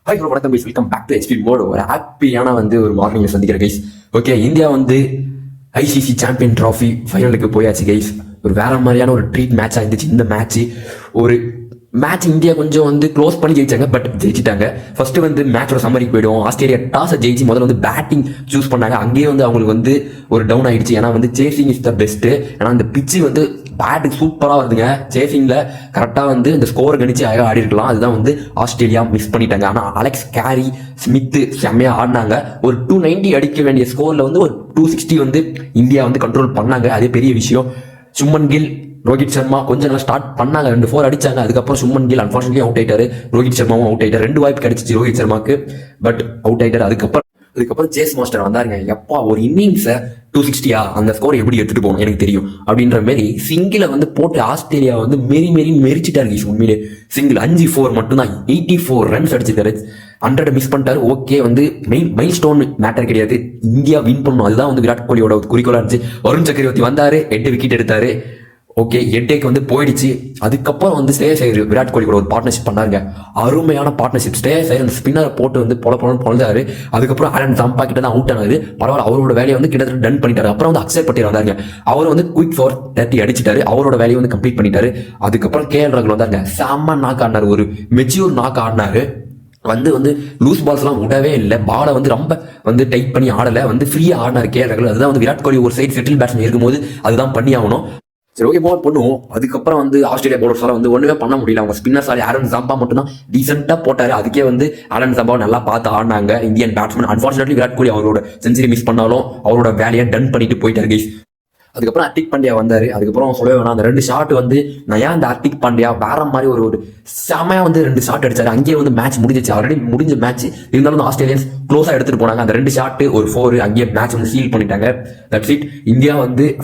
Hi bro, வணக்கம் guys. Welcome back to HP mode. ஒரு ஹாப்பியான ஒரு மார்னிங்ல சந்திக்கிற guys. Okay, India ICC champion trophy ஃபைனலுக்கு போயாச்சு கைஸ். ஒரு வேற மாதிரியான ஒரு ட்ரீட் மேட்சாக இருந்துச்சு இந்த மேட்ச். ஒரு மேட்ச் இந்தியா கொஞ்சம் க்ளோஸ் பண்ணி ஜெயிச்சாங்க, பட் ஜெயிச்சிட்டாங்க. ஃபர்ஸ்ட் மேட்சோட சம்மரிக்கு போயிடுவோம். ஆஸ்திரேலியா டாஸை ஜெயிச்சு முதல்ல பேட்டிங் சூஸ் பண்ணாங்க. அங்கேயே அவங்களுக்கு ஒரு டவுன் ஆயிடுச்சு. ஏன்னா சேசிங் இஸ் த பெஸ்ட். ஏன்னா அந்த பிச்சு பேட் சூப்பராக வருதுங்க. சேசிங்ல கரெக்டாக இந்த ஸ்கோர் கணிச்சு அழகாக ஆடி இருக்கலாம். அதுதான் ஆஸ்திரேலியா மிஸ் பண்ணிட்டாங்க. ஆனால் அலெக்ஸ் கேரி, ஸ்மித் செம்மையாக ஆடினாங்க. ஒரு 290 அடிக்க வேண்டிய ஸ்கோர்ல ஒரு 260 இந்தியா கண்ட்ரோல் பண்ணாங்க. அதே பெரிய விஷயம். சுமன் கில், ரோஹித் சர்மா கொஞ்சம் நல்லா ஸ்டார்ட் பண்ணாங்க. 2 4 அடிச்சாங்க. அதுக்கப்புறம் சுமன் கில் அன்பார்ச்சுனேட்லி அவுட் ஆயிட்டாரு. ரோஹித் சர்மாவும் அவுட் ஆயிட்டாரு. 2 வாய்ப்பு கிடைச்சிச்சு ரோஹித் சர்மாக்கு, பட் அவுட் ஆயிட்டாரு. அதுக்கப்புறம் சேஸ் மாஸ்டர் வந்தாருங்க. எப்பா ஒரு இன்னிங்ஸை 260 அந்த ஸ்கோர் எப்படி எடுத்துட்டு போகணும் எனக்கு தெரியும் அப்படின்ற மாதிரி சிங்கிளை போட்டு ஆஸ்திரேலியா மெரிச்சிட்டாரு. உண்மையிலே சிங்கிள் 5-4 மட்டும்தான் 84 ரன்ஸ் அடிச்சிருக்காரு. 100 மிஸ் பண்ணிட்டாரு. ஓகே, மைல் ஸ்டோன் மேட்டர் கிடையாது. இந்தியா வின் பண்ணணும், அதுதான் விராட் கோலியோட குறிக்கோளா இருந்துச்சு. வருண் சக்கரவர்த்தி வந்தாரு, 8 விக்கெட் எடுத்தாரு. ஓகே, ஹெட்டேக் போயிடுச்சு. அதுக்கப்புறம் ஸ்ரேயஸ் ஐயர் விராட் கோலி கூட ஒரு பார்ட்னர்ஷிப் பண்ணாருங்க. அருமையான பார்ட்னர்ஷிப். ஸ்ரேயஸ் ஐயர் அந்த ஸ்பின்னரை போட்டு பொழந்தாரு. அதுக்கப்புறம் ஆலன் ஜம்பா கிட்ட தான் அவுட் ஆனாரு. பரவாயில்ல, அவரோட வேலையை கிட்டத்தட்ட டன் பண்ணிட்டாரு. அப்புறம் அக்ஷர் பட்டேல் வந்தாருங்க. அவர் குயிக் 430 அடிச்சிட்டாரு. அவரோட வேலையை கம்ப்ளீட் பண்ணிட்டாரு. அதுக்கப்புறம் கேஎல் ராகுல் வந்தாருங்க. செம்ம நாக் ஆடினாரு. ஒரு மெச்சூர் நாக் ஆடினாரு. லூஸ் பால்ஸ்லாம் விடவே இல்லை. பாலை ரொம்ப டைட் பண்ணி ஆடலை. ஃப்ரீயா ஆடினாரு கேஎல் ராகுல். அதுதான் விராட் கோலி ஒரு சைடு செட்டில் பேட்ஸ்மேன் இருக்கும்போது அதுதான் பண்ணி ஆகணும். சரி, ஓகே, பவுல் பண்ணுவோம். அதுக்கப்புறம் ஆஸ்திரேலியா பவுலர்ஸால ஒண்ணுமே பண்ண முடியல. அவங்க ஸ்பின்னர்ஸால ஆலன் ஜம்பா மட்டும் தான் டீசெண்டா போட்டாரு. அதுக்கே ஆலன் ஜம்பா நல்லா பார்த்து ஆடினாங்க Indian batsman. Unfortunately Virat Kohli அவரோட செஞ்சுரி மிஸ் பண்ணாலும் அவரோட வேலையை டன் பண்ணிட்டு போயிட்டாரு கைஸ். அதுக்கப்புறம் ஹர்திக் பாண்டியா வந்தாரு. அதுக்கப்புறம் சொல்லவே வேணாம், அந்த 2 ஷாட் நான் ஏன் அந்த ஹர்திக் பாண்டியா வேற மாதிரி ஒரு செமையா 2 ஷாட் அடிச்சாரு. அங்கேயே மேட்ச் முடிஞ்சிச்சு. ஆல்ரெடி முடிஞ்ச மேட்ச் இருந்தாலும் ஆஸ்திரேலியன்ஸ் க்ளோஸா எடுத்துட்டு போனாங்க. அந்த 2 ஷாட் ஒரு 4 அங்கேயே மேட்ச் சீல் பண்ணிட்டாங்க. That's it. இந்தியா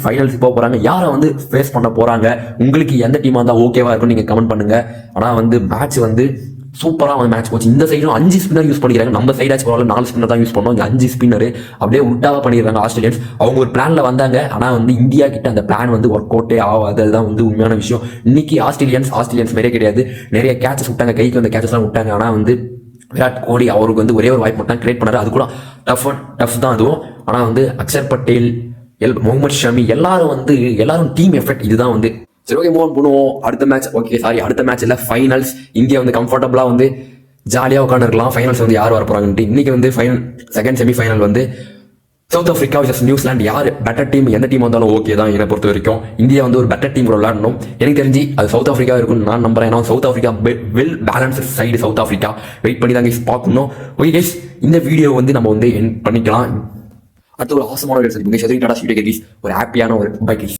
ஃபைனல்ஸ் போக போறாங்க. யாரை ஃபேஸ் பண்ண போறாங்க, உங்களுக்கு எந்த டீமா இருந்தா ஓகேவா இருக்கும் நீங்க கமெண்ட் பண்ணுங்க. ஆனா மேட்ச் சூப்பரா மேட்ச் போச்சு. இந்த சைடும் 5 ஸ்பின்னர் யூஸ் பண்ணிக்கிறாங்க. நம்ம சைடாச்சு பரவாயில்ல, 4 ஸ்பின்னர் தான் யூஸ் பண்ணோம். 5 ஸ்பின்னர் அப்படியே உட்டாவா பண்ணிடுறாங்க ஆஸ்திரேலியன்ஸ். அவங்க ஒரு பிளான்ல வந்தாங்க. ஆனா இந்தியா கிட்ட அந்த பிளான் ஒர்க் அவுட்டே ஆகாது. அதுதான் உண்மையான விஷயம். இன்னைக்கு ஆஸ்திரேலியன்ஸ் நிறைய கிடையாது. நிறைய கேட்சஸ் விட்டாங்க, கைக்கு கேட்சஸ் எல்லாம் விட்டாங்க. ஆனா விராட் கோலி அவருக்கு ஒரே ஒரு வாய்ப்பு மட்டும் கிரியேட் பண்ணாரு. அது கூட டஃப் தான் அதுவும். ஆனா அக்ஷர் பட்டேல், முகமது ஷமி எல்லாரும் டீம் எஃபெக்ட். இதுதான் சரி, ஓகே, மூவ் பண்ணுவோம். அடுத்த மேட்ச் இல்ல, ஃபைனல்ஸ். இந்தியா கம்ஃபர்டபுளா ஜாலியா உட்காந்துருக்கலாம். ஃபைனல்ஸ் யார் வர போறாங்கன்ட்டு. இன்னைக்கு final, second semi final south Africa versus New Zealand. யார் பெட்டர் டீம், எந்த டீம் வந்தாலும் ஓகே தான் என்னை பொறுத்த வரைக்கும். இந்தியா ஒரு பெட்டர் டீம் விளையாடணும். எனக்கு தெரிஞ்சு அது சவுத் ஆப்பிரிக்கா இருக்கும் நான் நம்புறேன். ஏன்னா South Africa well balanced side. South Africa wait பண்ணி தான் கைஸ் பார்க்கணும். ஓகே கைஸ், இந்த வீடியோ நம்ம எண்ட் பண்ணிக்கலாம். அடுத்த ஒரு ஆசமான ஒரு ஹாப்பியான ஒரு பை கைஸ்.